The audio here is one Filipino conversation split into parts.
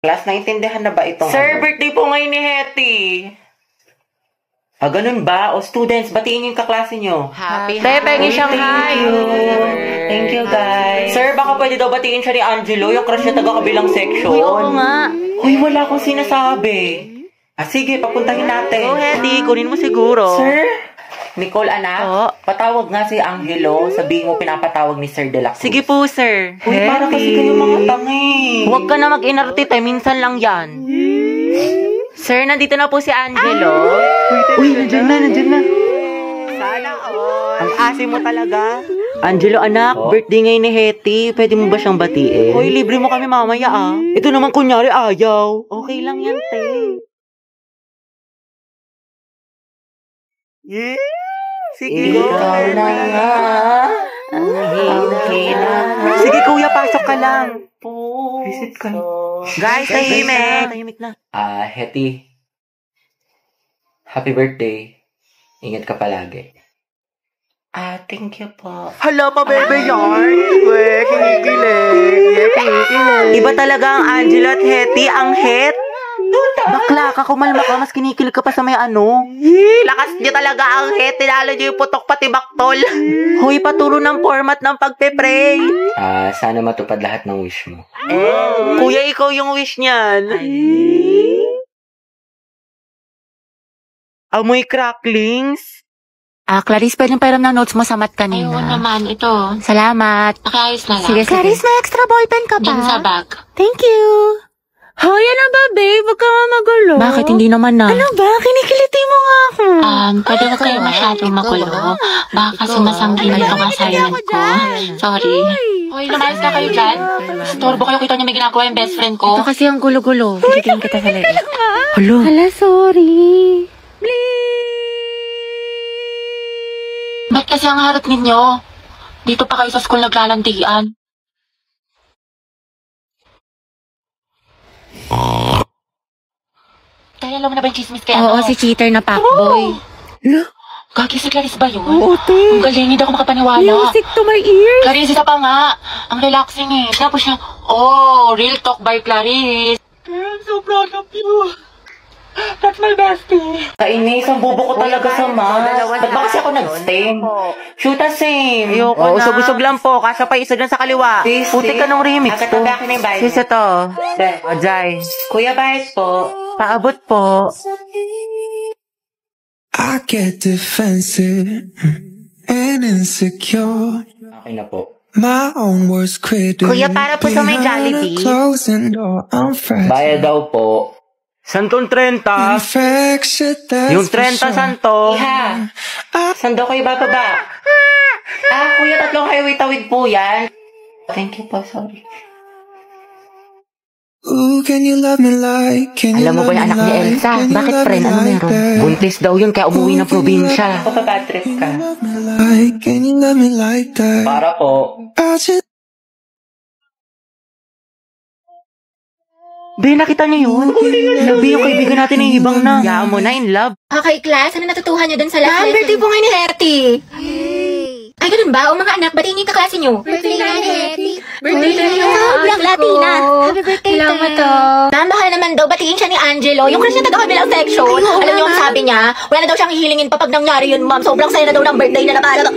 Class, naintindihan na ba itong Sir, birthday po ngayon ni Hetty. Ganun ba? O students, batiin yung kaklase nyo. Happy pengi siyang hi. Thank you, guys. Sir, baka pwede daw batiin siya ni Angelo, yung crush niya taga-kabilang section. Uy, oo nga. Uy, wala akong sinasabi. Sige, papuntahin natin. Oh, Hetty, kunin mo siguro. Sir? Nicole, anak, patawag nga si Angelo. Sabihin mo pinapatawag ni Sir De La Cruz. Sige po, sir. Uy, para kasi kayo mga tangi. Huwag ka na mag-inarte, minsan lang yan. Sir, nandito na po si Angelo. Uy, nandiyan na. Sana all. Ang asim mo talaga. Angelo, anak, birthday ngayon ni Hetty. Pwede mo ba siyang batiin? Hoy, libre mo kami mamaya Ito naman kunyari ayaw. Okay lang yan, te. Sige, Ikaw na nga. Sige, kuya, pasok ka lang. Visit ka. Guys, tahimik na. Hetty. Happy birthday. Ingat ka palagi. Thank you po. Hala pa, bebe yarn. Kinikilig. Iba talaga ang Angelo at Hetty. Ang het. Bakla ka, kumalma ka. Mas kinikilig ka pa sa may ano. Lakas niyo talaga ang het. Tinalo niyo yung putok pati baktol. Hoy, paturo ng format ng pagpe-pray. Sana matupad lahat ng wish mo. Kuya, ikaw yung wish niyan. Amoy cracklings. Clarice, pwede pairam ng notes mo sa mat kanina. Ayun naman, ito. Salamat. Nakiayos na lang. Sige. Clarice, may extra ballpen ka ba? Diyan sa bag. Thank you. Hoy, ano ba, babe? Huwag ka nga magulo. Bakit? Hindi naman na. Ano ba? Kinikiliti mo nga ako. Pwede ba kayo masyadong magulo? Baka kasi masanggilan itong assignment ko. Sorry. Hoy, lumayas ka kayo dyan. Storbo kayo, kita niyo may ginagawa yung best friend ko. Ito kasi ang gulo-gulo. Kikitingin kita sa leeg. Hala, sorry. Ba't kasi ang harap ninyo? Dito pa kayo sa school naglalantian. Kaya alam mo na ba yung chismis kaya Oo, si cheater na fuckboy. Gagi si Clarice ba yun? Oo, te. Ang galing, hindi ako makapaniwala. Music to my ears. Clarice, isa pa nga. Ang relaxing eh. Tapos siya, real talk by Clarice. I'm so proud of you. That's my bestie. Kainis, ang bobo ko talaga sa math. Ba't ba kasi ako nag-stain? Shoot a same. Ayoko na. Usog-usog lang po. Kasya pa isa dyan sa kaliwa. Puti ka nung remix to. Agad na yung bayad. Sis, ito. Jai. Kuya, bayad po. Paabot po. I get defensive and insecure. Okay na po. My own worst critic. Kuya, para po sa may Jollibee. Closing door, I'm fresh. Bayad daw po. Santong 30. Yung 30, santo. Iha, sando kayo bababa. Kuya, tatlong highway tawid po yan. Thank you po, sorry. Ooh, can you love me like, can you Alam mo ba yung anak ni Elsa? Bakit friend? Ano meron? Buntis daw yun kaya umuwi ng probinsya. Bad trip ka. Can you love me like that? Para po. I just Be, nakita niyo yun? Labi yung kaibigan natin ng ibang na. Yaan mo na, in love. Okay, class. Ano natutuhan nyo dun sa last lesson? Birthday po ngayon ni Hetty. Ay, ganun ba? O mga anak, batiin niyo yung kaklase nyo. Birthday na ni Hetty. Birthday na niya. Black Latina. Happy birthday, Salamat to. Ma'am, baka naman daw, batiin siya ni Angelo. Yung crush niya taga-kabilang section. Alam niyo ang sabi niya, wala na daw siyang hihilingin pa pag nangyari yun, ma'am. Sobrang saya na daw ng birthday na napala.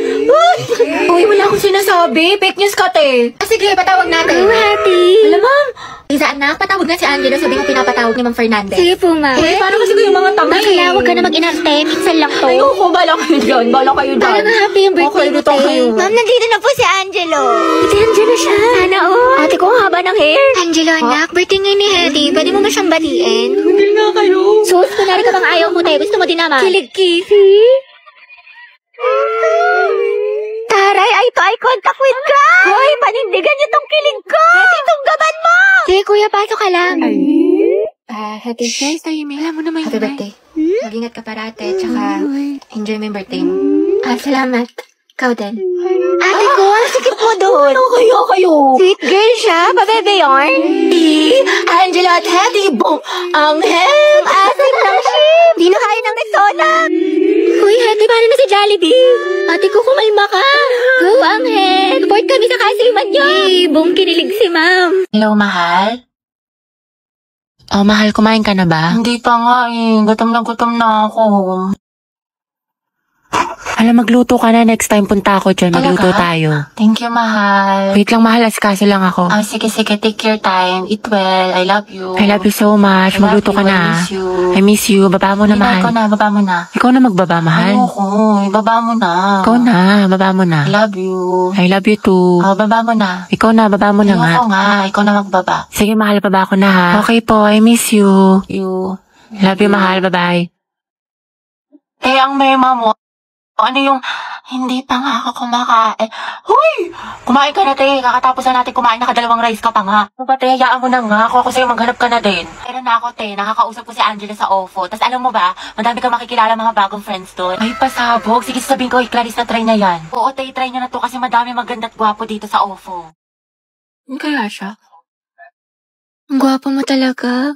Uy, wala akong sinasabi. Fake news ka, te. Sige, patawag natin. Hetty. Alam, ma'am. Isa anak, patawag na si Angelo. Sabi ko pinapatawag ni Ma'am Fernandez. Sige po, ma'am. Eh, paano kasi kayo mga tanga? Bakla, huwag ka na mag-inarte. Minsan lang to. Ayoko, bala kayo dyan. Bala kayo dyan. Parang happy yung birthday mo, te. Ma'am, nandito na po si Angelo. Si Angelo siya. Sana, Ate ko, ang haba ng hair. Angelo, anak, birthday ngayon ni Hetty. Pwede mo ba siyang batiin? Hindi nga kayo. Sus, kunwari ka bang ayaw mo, te. Gusto mo din naman. Kilig-kisi. Taray, eye to eye contact with crush! Hoy, panindigan niyo tong kilig ko! Hetty, tunggaban mo! Sige, kuya, pasok ka lang. Hetty, guys, alam mo naman happy birthday. Mag-ingat ka parate, tsaka enjoy mo yung birthday mo. Salamat. Ikaw din. Ate ko, ang sikip mo doon. Kayo. Sweet girl siya, pabebe yarn. Angelo at Hetty, boom! Ang hem, asim ng ship! Di na kaya ng Rexona! Uy, Hetty, paano na si Jollibee? Ate ko, kumalma ka. Go, ang head. Support kami sa kasiman niyo. Boom, kinilig si ma'am. Hello, mahal? Oh, mahal, kumain ka na ba? Hindi pa nga eh. Gutom na ako. Alam, magluto ka na. Next time punta ako dyan. Magluto Talaga? tayo. Thank you, mahal. Wait lang, mahal. Asikaso lang ako. Sige. Take your time. Eat well. I love you. I love you so much. I love Magluto you. ka na. I miss you. I miss you. Baba mo na, mahal. Ikaw na, baba mo na. Ikaw na magbaba, mahal. Ayoko. Baba mo na. Ikaw na. Baba mo na. I love you. I love you too. Baba mo na. Ikaw na. Baba mo na nga. Ayoko nga. Ikaw na magbaba. Sige, mahal. Baba ko na ha. Okay po. I miss you. You. Love you, mahal. Bye-bye. Ang mema mo. Ano yung, hindi pa nga ako kumakain. Huy! Kumain ka na, te. Kakatapos na natin kumain, nakadalawang rice ka pa nga. Ano ba, te? Hayaan mo na nga. Ako sa'yo, maghanap ka na din. Pero na ako, te. Nakakausap ko si Angela sa OFO. Tapos alam mo ba, madami ka makikilala mga bagong friends doon. Ay, pasabog. Sige, sabihin ko, Clarice na try na yan. Oo, te, try niya na to kasi madami maganda at gwapo dito sa OFO. Ano kaya siya? Ang gwapo mo talaga.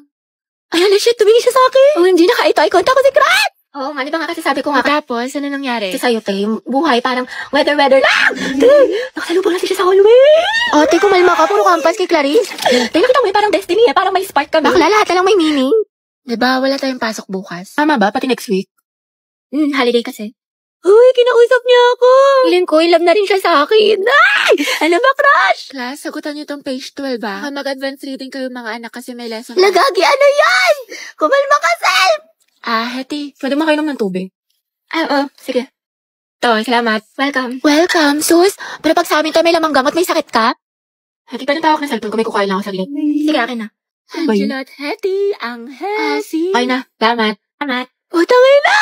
Ayan na siya, tumingin siya sa akin. Oh, hindi eye contact ko si Craig. Oo nga, di ba nga kasi sabi ko nga. Tapos, ano nangyari? Kasi sa'yo, te, yung buhay parang weather lang. Te, nakasalubong na siya sa hallway. Oh, te, kumalma ka, puro campus kay Clarice. Te, nakita mo parang destiny parang may spark kami. Bakla, lahat na lang may meaning. Diba, wala tayong pasok bukas? Tama ba? Pati next week? Holiday kasi. Uy, kinausap niya ako. Feeling ko, love na rin siya sa akin. Ay! Ano ba, crush? Class, sagutan niyo tong page 12 ba? Mag-advance reading kayo mga anak kasi may lesson. Lagagi, ano yan? Kumalma ka, Sel! Hetty, pwede makainom ng tubig? Oo, sige. To, salamat. Welcome, sus. Pero pag sa amin to, may lamang gamot, may sakit ka? Hetty, pwede tawag ng cellphone ko, may kukain lang ako saglit. Sige, akin na. Angela at Hetty, ang Hesi. Okay na, salamat. Tangay na!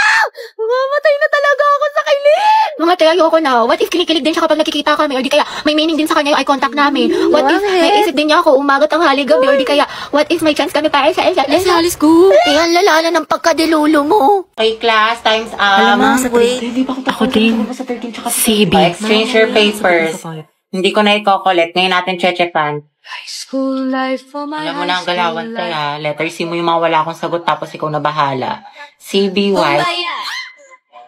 Mamatay na talaga ako sa kilig! Mga te, ayoko na. What if kinikilig din siya kapag nakikita kami? Or di kaya, may meaning din sa kanya yung eye contact namin? What if may isip din niya ako umagat ang hali-gabi? Or di kaya, what if may chance kami para sa isa't isa? Let's go! Ang lalala ng pagkadilulo mo. Okay, class, time's up. Alam mo, sa Wait. Ako din. CB. Exchange your papers. Hindi ko na i-collect. Ngayon natin checkan. Alam mo na ang galawan kaya. Letter C mo yung mga wala akong sagot tapos ikaw na bahala. CBY.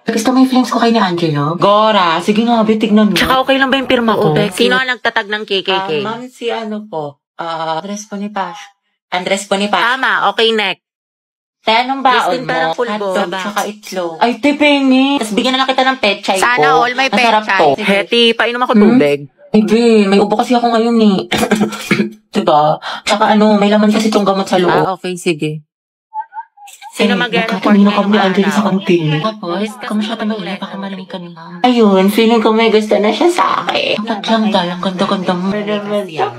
Gusto mo yung feelings ko kay ni Angelo? Gora, sige nga, tignan mo. Tsaka okay lang ba yung pirma ko? Oo, Sino ang nagtatag ng KKK? Ma'am, si ano po? Andres Bonifacio. Tama, okay, next. Anong baon Listing mo? parang pulbo. Hotdog, tsaka itlog. Ay, tipengi. Tapos bigyan na lang kita ng pechay ko. Sana all may Masarap pechay. to. Hetty, painom ako tubig. Hindi, may ubo kasi ako ngayon eh. Diba? Tsaka may laman kasi itong gamot sa loob. Okay, sige. Sino mag-report Nagkatumino ngayong kami ni Angela sa araw? kantin. Tapos, kamusta na ulit? Baka malamig kanina. Ayun, feeling ko may gusto na siya sa akin. Ba't lang dahil? Ang ganda-ganda mo.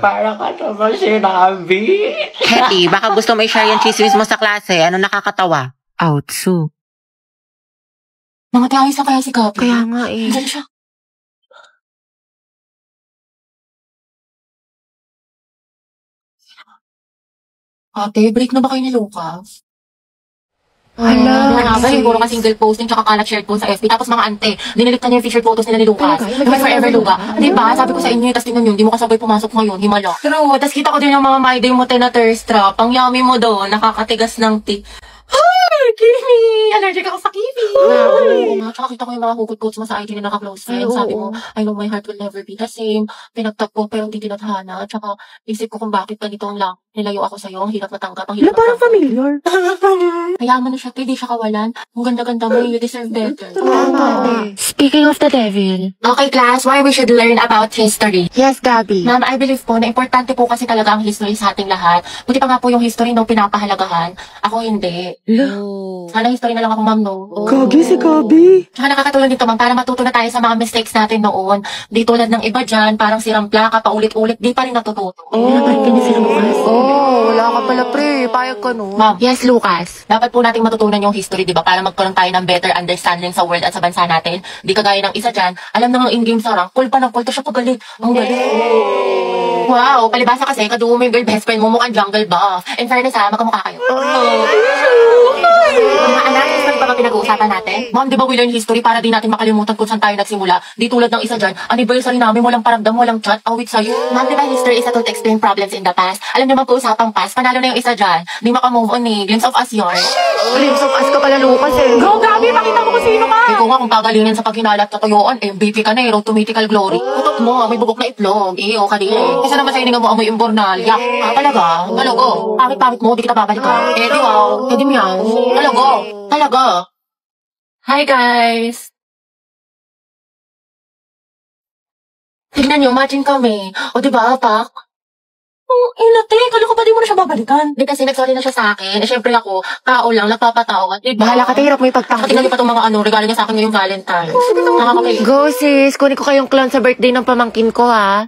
Para ka naman sinabi. Hetty, baka gusto mo i-share yung chismis mo sa klase. Ano nakakatawa? Outsu. Nangatayos na kaya si Gabi. Kaya nga eh. Diyan siya. Ate, break na ba kayo ni Lucas? Hala. Nga ba, siguro ka single posting tsaka kalat shared post sa FB. Tapos mga ante, dinilit na niya yung featured photos nila ni Lucas. Yung may forever Luca. Diba? Sabi ko sa inyo, tapos tingnan nyo, hindi mo kasabay pumasok ngayon, himala. True, tapos kita ko din yung mga my day mo na thirst trap. Ang yummy mo doon, nakakatigas ng tea. Ay, kiwi! Allergic ako sa kiwi! Oo nga, tsaka kita ko yung mga hugot quotes mo sa IG na naka-close friends. Sabi mo, I know my heart will never be the same. Pinagtap ko pero hindi tinadhana. Tsaka isip ko kung bakit ganito ang lang. Nilayo ako sa'yo, ang hirap matanggap, ang hirap matanggap. familiar. Mayaman na siya, di siya kawalan. Ang ganda-ganda mo, you deserve better. Speaking of the devil. Okay, class, why we should learn about history. Yes, Gabi. Ma'am, I believe po na importante po kasi talaga ang history sa ating lahat. Buti pa nga po yung history nung pinapahalagahan. Ako hindi. Sana history na lang ako, ma'am, no? Gagi si Gabi. Tsaka nakakatulong dito, ma'am, para matuto na tayo sa mga mistakes natin noon. Di tulad ng iba dyan, parang sirang plaka, paulit-ulit, di pa rin natututo. Napalit ka niya sila, Lucas. Wala ka pala, pre. Payag ka, no? Ma'am, Yes, Lucas. dapat po nating matutunan yung history, di ba? Para magkaroon tayo ng better understanding sa world at sa bansa natin. Di kagaya ng isa dyan, alam na nga in-game sa rank, cool pa ng cool, to siya pagaling. Ang galing. Wow, palibasa kasi, kadugo mo yung girl best friend mo, mukhang jungle buff. In fairness ha, magkamukha kayo. Mga anak, history pa ba pinag-uusapan natin? Ma'am, di ba we learn history para di natin makalimutan kung saan tayo nagsimula? Di tulad ng isa dyan, anniversary namin, walang paramdam, walang chat, awit sa'yo. Ma'am, di ba history is a tool to explain problems in the past? Alam niyo mag-uusapang past, panalo na yung isa dyan. Di makamove on eh, glimpse of us yours. Rims of us ka pala, Lucas eh. Go, Gabi, pakita mo kung sino ka. Ikaw nga kung pagalingin sa paghinala at katuyuan, MVP ka na eh, road to mythical glory. Tutot mo, may bubok na itlog. Iyo ka din. Kasi naman sa hininga mo amoy imbornal. Yak. Talaga? Talago. Pangit-pangit mo, di kita babalikan. Eh di wow. Eh di meow. Talago. Talaga. Hi guys. Tignan nyo, matching kami. O diba, Pak? Inate, kala ko ba di mo na siya babalikan? Di kasi nagsorry na siya sa akin. Eh, syempre ako, tao lang, nagpapatawad. Diba? Bahala ka, hirap mo ipagtanggol. Tingnan niyo pa itong mga regalo niya sa akin ngayong Valentine. Go sis, kunin ko kayong clown sa birthday ng pamangkin ko ha.